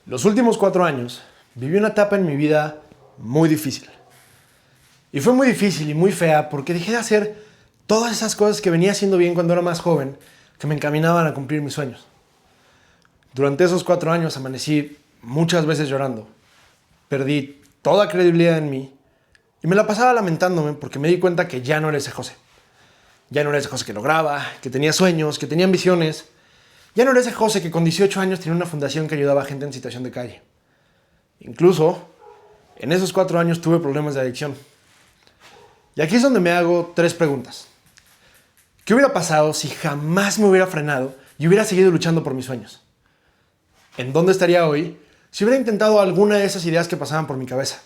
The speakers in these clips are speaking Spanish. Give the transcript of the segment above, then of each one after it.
Los últimos 4 años viví una etapa en mi vida muy difícil. Y fue muy difícil y muy fea porque dejé de hacer todas esas cosas que venía haciendo bien cuando era más joven, que me encaminaban a cumplir mis sueños. Durante esos 4 años amanecí muchas veces llorando. Perdí toda credibilidad en mí y me la pasaba lamentándome porque me di cuenta que ya no era ese José. Ya no era ese José que lograba, que tenía sueños, que tenía ambiciones. Ya no era ese José que con 18 años tenía una fundación que ayudaba a gente en situación de calle. Incluso, en esos 4 años tuve problemas de adicción. Y aquí es donde me hago 3 preguntas. ¿Qué hubiera pasado si jamás me hubiera frenado y hubiera seguido luchando por mis sueños? ¿En dónde estaría hoy si hubiera intentado alguna de esas ideas que pasaban por mi cabeza?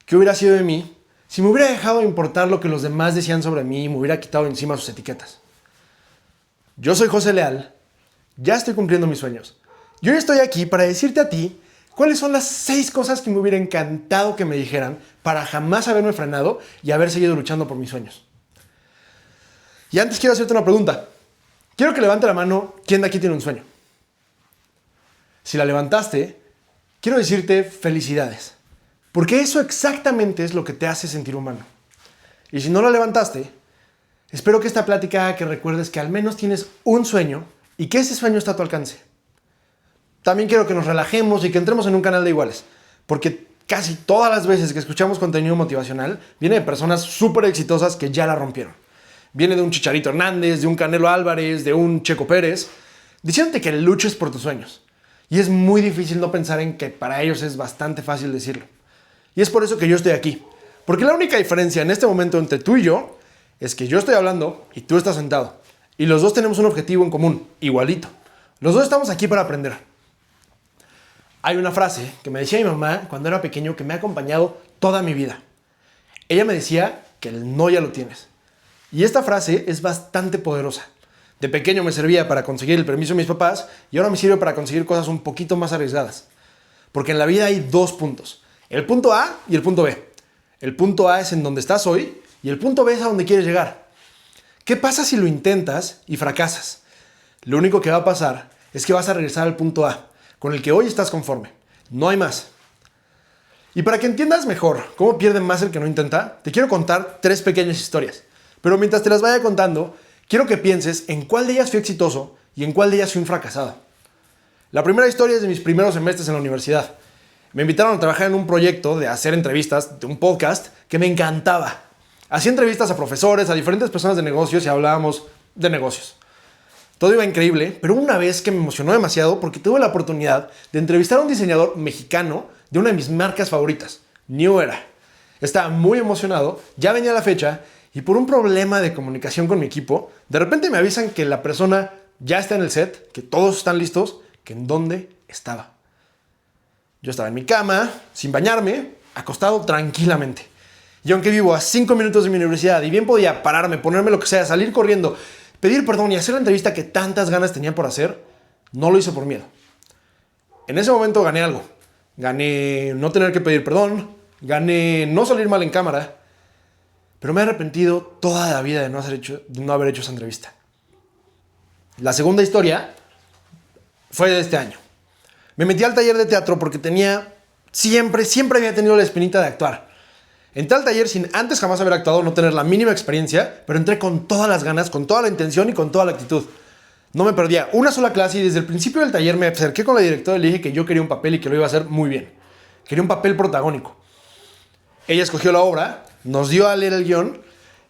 ¿Qué hubiera sido de mí si me hubiera dejado de importar lo que los demás decían sobre mí y me hubiera quitado encima sus etiquetas? Yo soy José Leal, ya estoy cumpliendo mis sueños. Y hoy estoy aquí para decirte a ti cuáles son las 6 cosas que me hubiera encantado que me dijeran para jamás haberme frenado y haber seguido luchando por mis sueños. Y antes quiero hacerte una pregunta. Quiero que levante la mano quién de aquí tiene un sueño. Si la levantaste, quiero decirte felicidades. Porque eso exactamente es lo que te hace sentir humano. Y si no la levantaste, espero que esta plática haga que recuerdes que al menos tienes un sueño y que ese sueño está a tu alcance. También quiero que nos relajemos y que entremos en un canal de iguales, porque casi todas las veces que escuchamos contenido motivacional viene de personas súper exitosas que ya la rompieron. Viene de un Chicharito Hernández, de un Canelo Álvarez, de un Checo Pérez, diciéndote que luches por tus sueños. Y es muy difícil no pensar en que para ellos es bastante fácil decirlo. Y es por eso que yo estoy aquí, porque la única diferencia en este momento entre tú y yo es que yo estoy hablando y tú estás sentado. Y los dos tenemos un objetivo en común, igualito. Los dos estamos aquí para aprender. Hay una frase que me decía mi mamá cuando era pequeño que me ha acompañado toda mi vida. Ella me decía que el no ya lo tienes. Y esta frase es bastante poderosa. De pequeño me servía para conseguir el permiso de mis papás y ahora me sirve para conseguir cosas un poquito más arriesgadas. Porque en la vida hay 2 puntos. El punto A y el punto B. El punto A es en donde estás hoy y el punto B es a donde quieres llegar. ¿Qué pasa si lo intentas y fracasas? Lo único que va a pasar es que vas a regresar al punto A, con el que hoy estás conforme. No hay más. Y para que entiendas mejor cómo pierde más el que no intenta, te quiero contar 3 pequeñas historias. Pero mientras te las vaya contando, quiero que pienses en cuál de ellas fui exitoso y en cuál de ellas fui un fracasado. La primera historia es de mis primeros semestres en la universidad. Me invitaron a trabajar en un proyecto de hacer entrevistas, de un podcast que me encantaba. Hacía entrevistas a profesores, a diferentes personas de negocios y hablábamos de negocios. Todo iba increíble, pero una vez que me emocionó demasiado porque tuve la oportunidad de entrevistar a un diseñador mexicano de una de mis marcas favoritas, New Era. Estaba muy emocionado, ya venía la fecha y por un problema de comunicación con mi equipo, de repente me avisan que la persona ya está en el set, que todos están listos, que en dónde estaba. Yo estaba en mi cama, sin bañarme, acostado tranquilamente. Y aunque vivo a 5 minutos de mi universidad y bien podía pararme, ponerme lo que sea, salir corriendo, pedir perdón y hacer la entrevista que tantas ganas tenía por hacer, no lo hice por miedo. En ese momento gané algo. Gané no tener que pedir perdón, gané no salir mal en cámara, pero me he arrepentido toda la vida de no haber hecho esa entrevista. La segunda historia fue de este año. Me metí al taller de teatro porque siempre había tenido la espinita de actuar. Entré al taller sin antes jamás haber actuado, no tener la mínima experiencia, pero entré con todas las ganas, con toda la intención y con toda la actitud. No me perdía una sola clase y desde el principio del taller me acerqué con la directora y le dije que yo quería un papel y que lo iba a hacer muy bien. Quería un papel protagónico. Ella escogió la obra, nos dio a leer el guión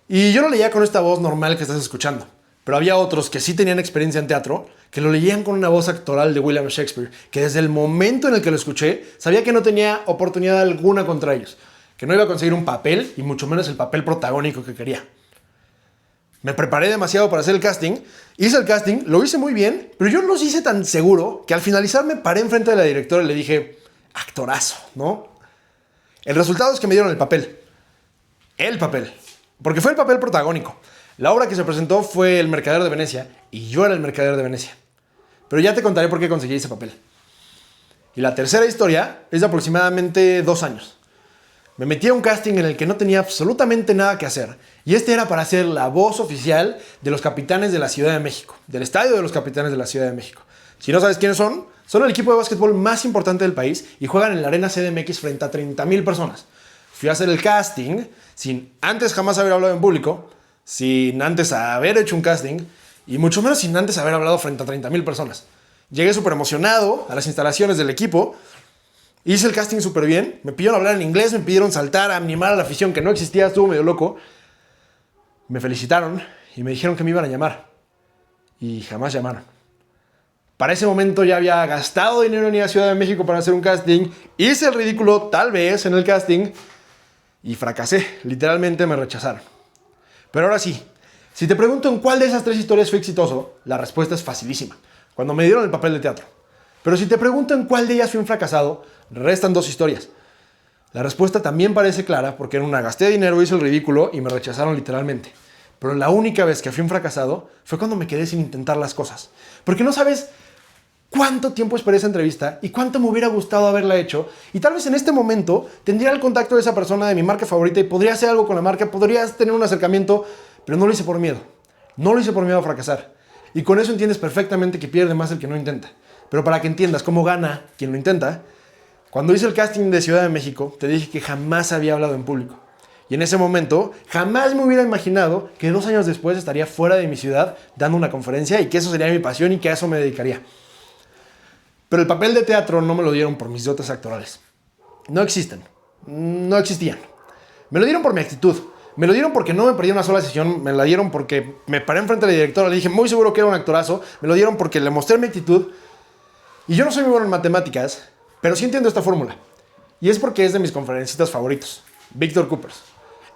y yo lo leía con esta voz normal que estás escuchando. Pero había otros que sí tenían experiencia en teatro, que lo leían con una voz actoral de William Shakespeare, que desde el momento en el que lo escuché, sabía que no tenía oportunidad alguna contra ellos, que no iba a conseguir un papel, y mucho menos el papel protagónico que quería. Me preparé demasiado para hacer el casting, hice el casting, lo hice muy bien, pero yo no lo hice tan seguro que al finalizar me paré enfrente de la directora y le dije, actorazo, ¿no? El resultado es que me dieron el papel, porque fue el papel protagónico. La obra que se presentó fue El Mercader de Venecia y yo era el Mercader de Venecia. Pero ya te contaré por qué conseguí ese papel. Y la tercera historia es de aproximadamente 2 años. Me metí a un casting en el que no tenía absolutamente nada que hacer. Y este era para ser la voz oficial de los Capitanes de la Ciudad de México, del estadio de los Capitanes de la Ciudad de México. Si no sabes quiénes son Son el equipo de básquetbol más importante del país y juegan en la Arena CDMX frente a 30,000 personas. Fui a hacer el casting sin antes jamás haber hablado en público, sin antes haber hecho un casting y mucho menos sin antes haber hablado frente a 30,000 personas. Llegué súper emocionado a las instalaciones del equipo, hice el casting súper bien, me pidieron hablar en inglés, me pidieron saltar, animar a la afición que no existía, estuvo medio loco. Me felicitaron y me dijeron que me iban a llamar y jamás llamaron. Para ese momento ya había gastado dinero en ir a Ciudad de México para hacer un casting, hice el ridículo tal vez en el casting y fracasé, literalmente me rechazaron. Pero ahora sí, si te pregunto en cuál de esas 3 historias fui exitoso, la respuesta es facilísima, cuando me dieron el papel de teatro. Pero si te pregunto en cuál de ellas fui un fracasado, restan 2 historias. La respuesta también parece clara porque en una gasté dinero, hice el ridículo y me rechazaron literalmente. Pero la única vez que fui un fracasado fue cuando me quedé sin intentar las cosas. Porque no sabes cuánto tiempo esperé esa entrevista y cuánto me hubiera gustado haberla hecho. Y tal vez en este momento tendría el contacto de esa persona de mi marca favorita y podría hacer algo con la marca, podría tener un acercamiento, pero no lo hice por miedo. No lo hice por miedo a fracasar. Y con eso entiendes perfectamente que pierde más el que no intenta. Pero para que entiendas cómo gana quien lo intenta, cuando hice el casting de Ciudad de México, te dije que jamás había hablado en público. Y en ese momento, jamás me hubiera imaginado que 2 años después estaría fuera de mi ciudad dando una conferencia y que eso sería mi pasión y que a eso me dedicaría. Pero el papel de teatro no me lo dieron por mis dotes actorales. No existen. No existían. Me lo dieron por mi actitud. Me lo dieron porque no me perdí una sola sesión. Me la dieron porque me paré enfrente de la directora. Le dije muy seguro que era un actorazo. Me lo dieron porque le mostré mi actitud. Y yo no soy muy bueno en matemáticas, pero sí entiendo esta fórmula. Y es porque es de mis conferencistas favoritos, Víctor Coopers.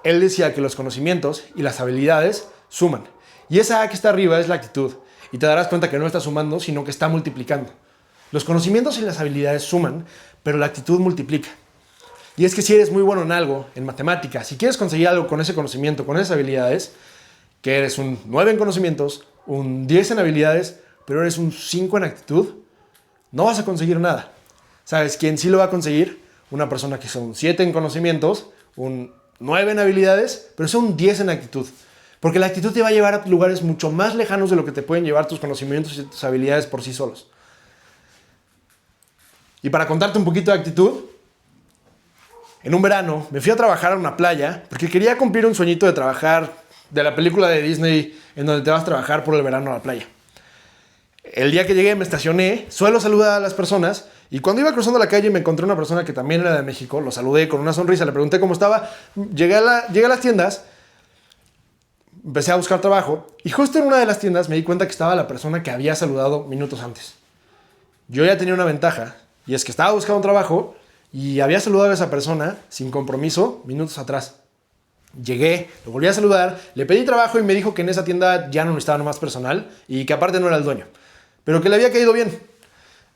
Él decía que los conocimientos y las habilidades suman. Y esa A que está arriba es la actitud. Y te darás cuenta que no está sumando, sino que está multiplicando. Los conocimientos y las habilidades suman, pero la actitud multiplica. Y es que si eres muy bueno en algo, en matemáticas, si quieres conseguir algo con ese conocimiento, con esas habilidades, que eres un 9 en conocimientos, un 10 en habilidades, pero eres un 5 en actitud, no vas a conseguir nada. ¿Sabes quién sí lo va a conseguir? Una persona que son un 7 en conocimientos, un 9 en habilidades, pero son un 10 en actitud. Porque la actitud te va a llevar a lugares mucho más lejanos de lo que te pueden llevar tus conocimientos y tus habilidades por sí solos. Y para contarte un poquito de actitud, en un verano me fui a trabajar a una playa porque quería cumplir un sueñito de trabajar de la película de Disney en donde te vas a trabajar por el verano a la playa. El día que llegué me estacioné, suelo saludar a las personas y cuando iba cruzando la calle me encontré una persona que también era de México, lo saludé con una sonrisa, le pregunté cómo estaba, llegué a las tiendas, empecé a buscar trabajo y justo en una de las tiendas me di cuenta que estaba la persona que había saludado minutos antes. Yo ya tenía una ventaja y es que estaba buscando un trabajo y había saludado a esa persona sin compromiso minutos atrás. Llegué, lo volví a saludar, le pedí trabajo y me dijo que en esa tienda ya no necesitaba más personal y que aparte no era el dueño, pero que le había caído bien.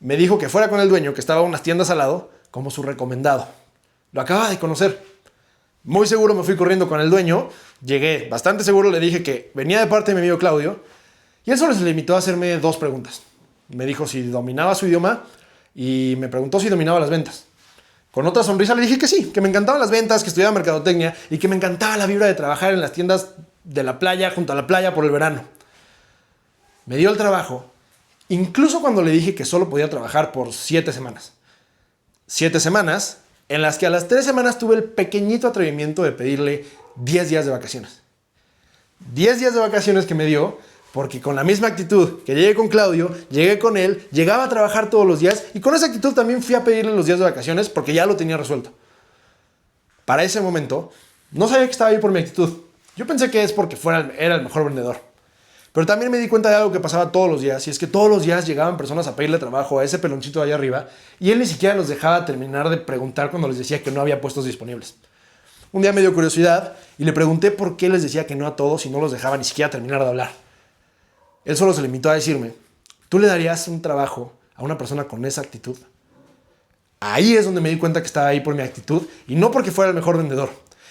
Me dijo que fuera con el dueño, que estaba unas tiendas al lado, como su recomendado. Lo acababa de conocer. Muy seguro me fui corriendo con el dueño, llegué bastante seguro, le dije que venía de parte de mi amigo Claudio y él solo se limitó a hacerme 2 preguntas. Me dijo si dominaba su idioma y me preguntó si dominaba las ventas. Con otra sonrisa le dije que sí, que me encantaban las ventas, que estudiaba mercadotecnia y que me encantaba la vibra de trabajar en las tiendas de la playa, junto a la playa por el verano. Me dio el trabajo, incluso cuando le dije que solo podía trabajar por 7 semanas. 7 semanas en las que a las 3 semanas tuve el pequeñito atrevimiento de pedirle 10 días de vacaciones. 10 días de vacaciones que me dio porque con la misma actitud que llegué con Claudio, llegué con él, llegaba a trabajar todos los días y con esa actitud también fui a pedirle los días de vacaciones porque ya lo tenía resuelto. Para ese momento, no sabía que estaba ahí por mi actitud. Yo pensé que es porque era el mejor vendedor. Pero también me di cuenta de algo que pasaba todos los días y es que todos los días llegaban personas a pedirle trabajo a ese peloncito de allá arriba y él ni siquiera los dejaba terminar de preguntar cuando les decía que no había puestos disponibles. Un día me dio curiosidad y le pregunté por qué les decía que no a todos y no los dejaba ni siquiera terminar de hablar. Él solo se limitó a decirme, ¿tú le darías un trabajo a una persona con esa actitud? Ahí es donde me di cuenta que estaba ahí por mi actitud y no porque fuera el mejor vendedor.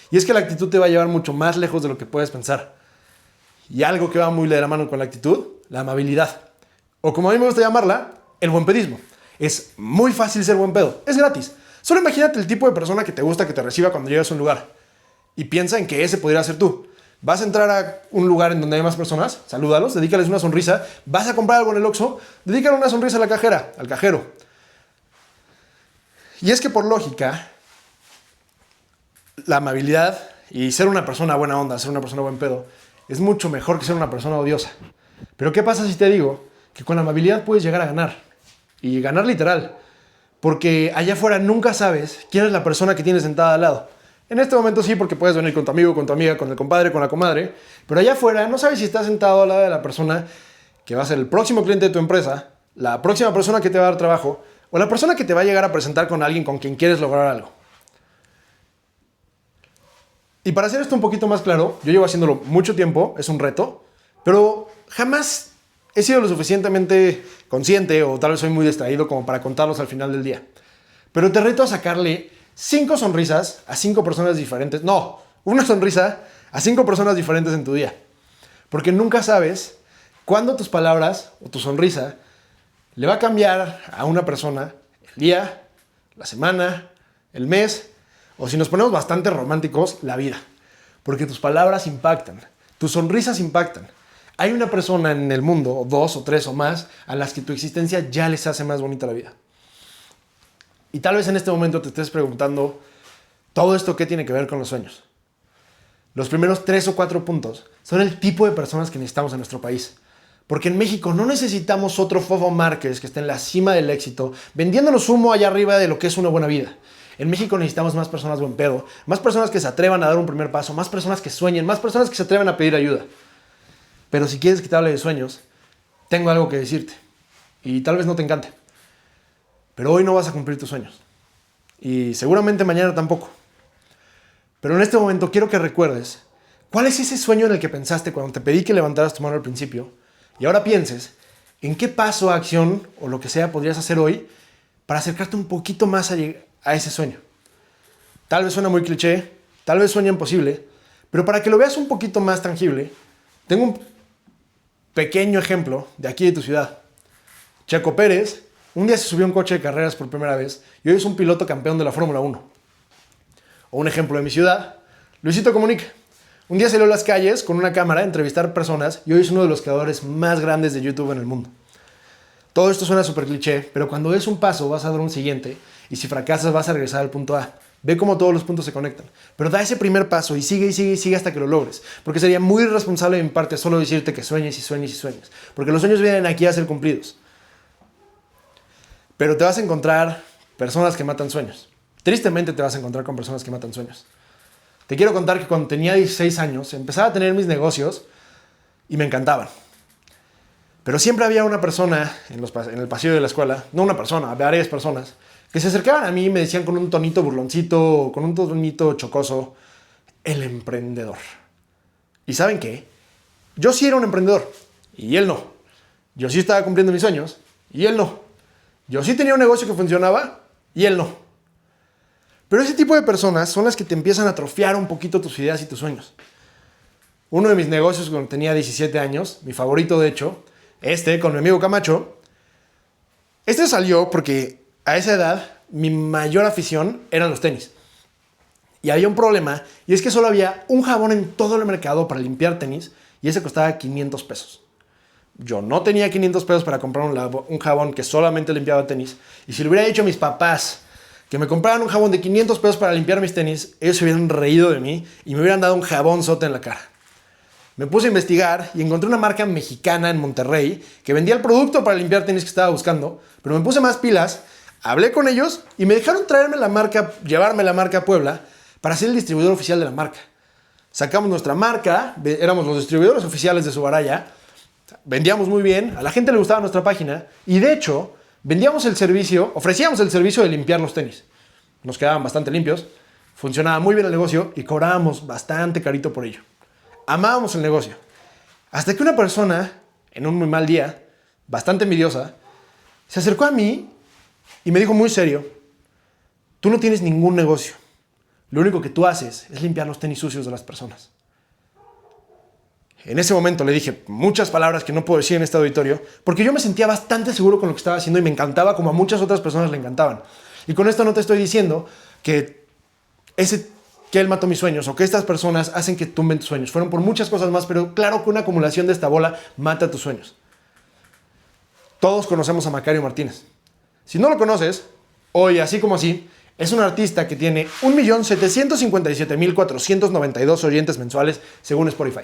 Y es que la actitud te va a llevar mucho más lejos de lo que puedes pensar. Y algo que va muy de la mano con la actitud, la amabilidad. O como a mí me gusta llamarla, el buen pedismo. Es muy fácil ser buen pedo, es gratis. Solo imagínate el tipo de persona que te gusta que te reciba cuando llegas a un lugar. Y piensa en que ese podría ser tú. Vas a entrar a un lugar en donde hay más personas, salúdalos, dedícales una sonrisa. Vas a comprar algo en el Oxxo, dedícale una sonrisa a la cajera, al cajero. Y es que por lógica, la amabilidad y ser una persona buena onda, ser una persona buen pedo, es mucho mejor que ser una persona odiosa. Pero ¿qué pasa si te digo que con la amabilidad puedes llegar a ganar? Y ganar literal. Porque allá afuera nunca sabes quién es la persona que tienes sentada al lado. En este momento sí, porque puedes venir con tu amigo, con tu amiga, con el compadre, con la comadre. Pero allá afuera no sabes si estás sentado al lado de la persona que va a ser el próximo cliente de tu empresa, la próxima persona que te va a dar trabajo, o la persona que te va a llegar a presentar con alguien con quien quieres lograr algo. Y para hacer esto un poquito más claro, yo llevo haciéndolo mucho tiempo, es un reto, pero jamás he sido lo suficientemente consciente, o tal vez soy muy distraído como para contarlos al final del día. Pero te reto a sacarle 5 sonrisas a 5 personas diferentes. No, una sonrisa a 5 personas diferentes en tu día. Porque nunca sabes cuándo tus palabras o tu sonrisa le va a cambiar a una persona el día, la semana, el mes, o si nos ponemos bastante románticos, la vida. Porque tus palabras impactan, tus sonrisas impactan. Hay una persona en el mundo, o 2 o 3 o más, a las que tu existencia ya les hace más bonita la vida. Y tal vez en este momento te estés preguntando, ¿todo esto qué tiene que ver con los sueños? Los primeros 3 o 4 puntos son el tipo de personas que necesitamos en nuestro país. Porque en México no necesitamos otro Fofo Márquez que esté en la cima del éxito, vendiéndonos humo allá arriba de lo que es una buena vida. En México necesitamos más personas buen pedo, más personas que se atrevan a dar un primer paso, más personas que sueñen, más personas que se atrevan a pedir ayuda. Pero si quieres que te hable de sueños, tengo algo que decirte. Y tal vez no te encante. Pero hoy no vas a cumplir tus sueños. Y seguramente mañana tampoco. Pero en este momento quiero que recuerdes cuál es ese sueño en el que pensaste cuando te pedí que levantaras tu mano al principio. Y ahora pienses en qué paso, acción o lo que sea podrías hacer hoy para acercarte un poquito más a ese sueño. Tal vez suena muy cliché, tal vez suena imposible, pero para que lo veas un poquito más tangible, tengo un pequeño ejemplo de aquí de tu ciudad. Checo Pérez un día se subió a un coche de carreras por primera vez y hoy es un piloto campeón de la Fórmula 1. O un ejemplo de mi ciudad, Luisito Comunica. Un día salió a las calles con una cámara a entrevistar personas y hoy es uno de los creadores más grandes de YouTube en el mundo. Todo esto suena súper cliché, pero cuando des un paso vas a dar un siguiente y si fracasas vas a regresar al punto A. Ve cómo todos los puntos se conectan. Pero da ese primer paso y sigue y sigue y sigue hasta que lo logres. Porque sería muy irresponsable de mi parte solo decirte que sueñes y sueñes y sueñes. Porque los sueños vienen aquí a ser cumplidos. Pero te vas a encontrar personas que matan sueños. Tristemente te vas a encontrar con personas que matan sueños. Te quiero contar que cuando tenía 16 años empezaba a tener mis negocios y me encantaban. Pero siempre había una persona en el pasillo de la escuela, no una persona, varias personas, que se acercaban a mí y me decían con un tonito burloncito, con un tonito chocoso, el emprendedor. ¿Y saben qué? Yo sí era un emprendedor y él no. Yo sí estaba cumpliendo mis sueños y él no. Yo sí tenía un negocio que funcionaba y él no. Pero ese tipo de personas son las que te empiezan a atrofiar un poquito tus ideas y tus sueños. Uno de mis negocios cuando tenía 17 años, mi favorito de hecho, con mi amigo Camacho, salió porque a esa edad mi mayor afición eran los tenis. Y había un problema, y es que solo había un jabón en todo el mercado para limpiar tenis, y ese costaba 500 pesos. Yo no tenía 500 pesos para comprar un jabón que solamente limpiaba tenis, y si le hubiera dicho a mis papás que me compraran un jabón de 500 pesos para limpiar mis tenis, ellos se hubieran reído de mí y me hubieran dado un jabonzote en la cara. Me puse a investigar y encontré una marca mexicana en Monterrey que vendía el producto para limpiar tenis que estaba buscando, pero me puse más pilas, hablé con ellos y me dejaron llevarme la marca a Puebla para ser el distribuidor oficial de la marca. Sacamos nuestra marca, éramos los distribuidores oficiales de Subaraya, vendíamos muy bien, a la gente le gustaba nuestra página y de hecho ofrecíamos el servicio de limpiar los tenis. Nos quedaban bastante limpios, funcionaba muy bien el negocio y cobrábamos bastante carito por ello. Amábamos el negocio. Hasta que una persona, en un muy mal día, bastante envidiosa, se acercó a mí y me dijo muy serio, tú no tienes ningún negocio. Lo único que tú haces es limpiar los tenis sucios de las personas. En ese momento le dije muchas palabras que no puedo decir en este auditorio, porque yo me sentía bastante seguro con lo que estaba haciendo y me encantaba como a muchas otras personas le encantaban. Y con esto no te estoy diciendo que él mató mis sueños o que estas personas hacen que tumben tus sueños. Fueron por muchas cosas más, pero claro que una acumulación de esta bola mata tus sueños. Todos conocemos a Macario Martínez. Si no lo conoces, Hoy, así como así, es un artista que tiene 1.757.492 oyentes mensuales según Spotify.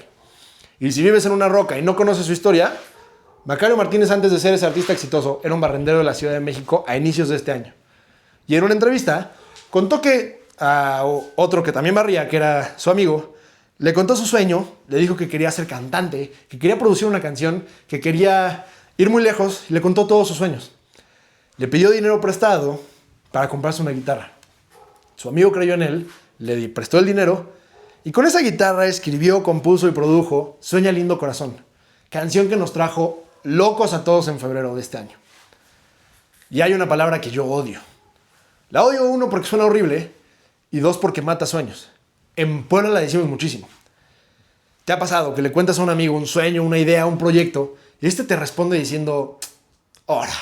Y si vives en una roca y no conoces su historia, Macario Martínez, antes de ser ese artista exitoso, era un barrendero de la Ciudad de México a inicios de este año. Y en una entrevista contó que a otro que también barría, que era su amigo, le contó su sueño, le dijo que quería ser cantante, que quería producir una canción, que quería ir muy lejos, y le contó todos sus sueños. Le pidió dinero prestado para comprarse una guitarra. Su amigo creyó en él, le prestó el dinero, y con esa guitarra escribió, compuso y produjo Sueña Lindo Corazón, canción que nos trajo locos a todos en febrero de este año. Y hay una palabra que yo odio. La odio, uno, porque suena horrible, y dos, porque mata sueños. En Puebla la decimos muchísimo. ¿Te ha pasado que le cuentas a un amigo un sueño, una idea, un proyecto, y este te responde diciendo, ¡hora!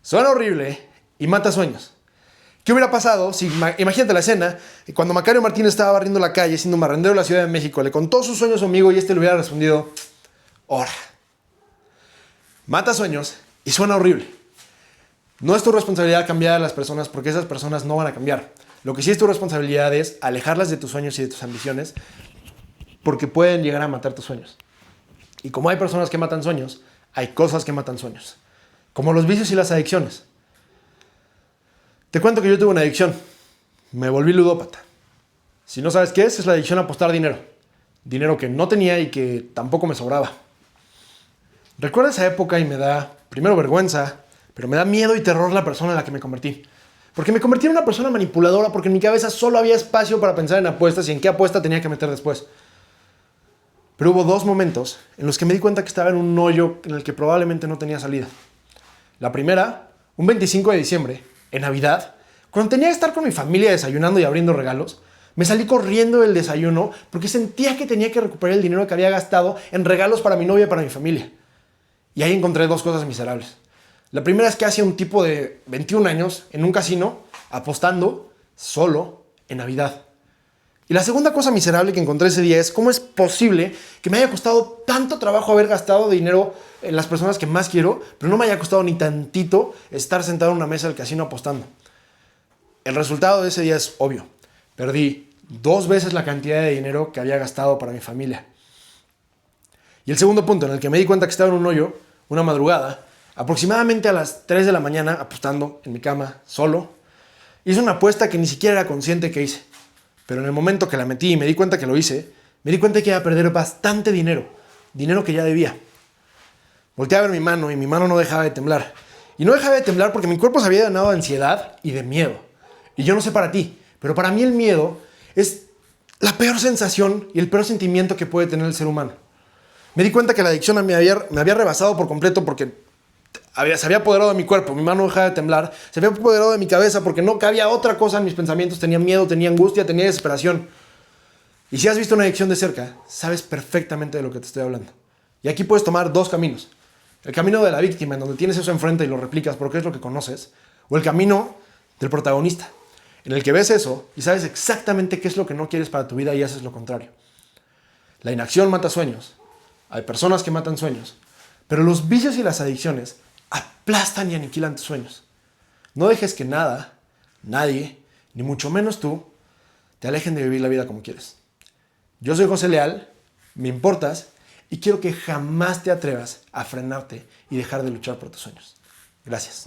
Suena horrible y mata sueños. ¿Qué hubiera pasado si, imagínate la escena, cuando Macario Martínez estaba barriendo la calle, siendo un barrendero de la Ciudad de México, le contó sus sueños a su amigo y este le hubiera respondido, ¡hora! Mata sueños y suena horrible. No es tu responsabilidad cambiar a las personas porque esas personas no van a cambiar. Lo que sí es tu responsabilidad es alejarlas de tus sueños y de tus ambiciones porque pueden llegar a matar tus sueños. Y como hay personas que matan sueños, hay cosas que matan sueños. Como los vicios y las adicciones. Te cuento que yo tuve una adicción. Me volví ludópata. Si no sabes qué es la adicción a apostar dinero. Dinero que no tenía y que tampoco me sobraba. Recuerdo esa época y me da, primero, vergüenza, pero me da miedo y terror la persona en la que me convertí. Porque me convertí en una persona manipuladora porque en mi cabeza solo había espacio para pensar en apuestas y en qué apuesta tenía que meter después. Pero hubo dos momentos en los que me di cuenta que estaba en un hoyo en el que probablemente no tenía salida. La primera, un 25 de diciembre, en Navidad, cuando tenía que estar con mi familia desayunando y abriendo regalos, me salí corriendo del desayuno porque sentía que tenía que recuperar el dinero que había gastado en regalos para mi novia y para mi familia. Y ahí encontré dos cosas miserables. La primera es que hacía un tipo de 21 años en un casino apostando solo en Navidad. Y la segunda cosa miserable que encontré ese día es cómo es posible que me haya costado tanto trabajo haber gastado dinero en las personas que más quiero, pero no me haya costado ni tantito estar sentado en una mesa del casino apostando. El resultado de ese día es obvio. Perdí 2 veces la cantidad de dinero que había gastado para mi familia. Y el segundo punto en el que me di cuenta que estaba en un hoyo, una madrugada, aproximadamente a las 3 de la mañana, apostando en mi cama, solo, hice una apuesta que ni siquiera era consciente que hice. Pero en el momento que la metí y me di cuenta que lo hice, me di cuenta que iba a perder bastante dinero. Dinero que ya debía. Volteé a ver mi mano y mi mano no dejaba de temblar. Y no dejaba de temblar porque mi cuerpo se había llenado de ansiedad y de miedo. Y yo no sé para ti, pero para mí el miedo es la peor sensación y el peor sentimiento que puede tener el ser humano. Me di cuenta que la adicción me había rebasado por completo porque se había apoderado de mi cuerpo, mi mano dejaba de temblar, se había apoderado de mi cabeza porque no cabía otra cosa en mis pensamientos, tenía miedo, tenía angustia, tenía desesperación. Y si has visto una adicción de cerca, sabes perfectamente de lo que te estoy hablando. Y aquí puedes tomar dos caminos. El camino de la víctima, en donde tienes eso enfrente y lo replicas porque es lo que conoces, o el camino del protagonista, en el que ves eso y sabes exactamente qué es lo que no quieres para tu vida y haces lo contrario. La inacción mata sueños. Hay personas que matan sueños. Pero los vicios y las adicciones aplastan y aniquilan tus sueños. No dejes que nada, nadie, ni mucho menos tú, te alejen de vivir la vida como quieres. Yo soy José Leal, me importas y quiero que jamás te atrevas a frenarte y dejar de luchar por tus sueños. Gracias.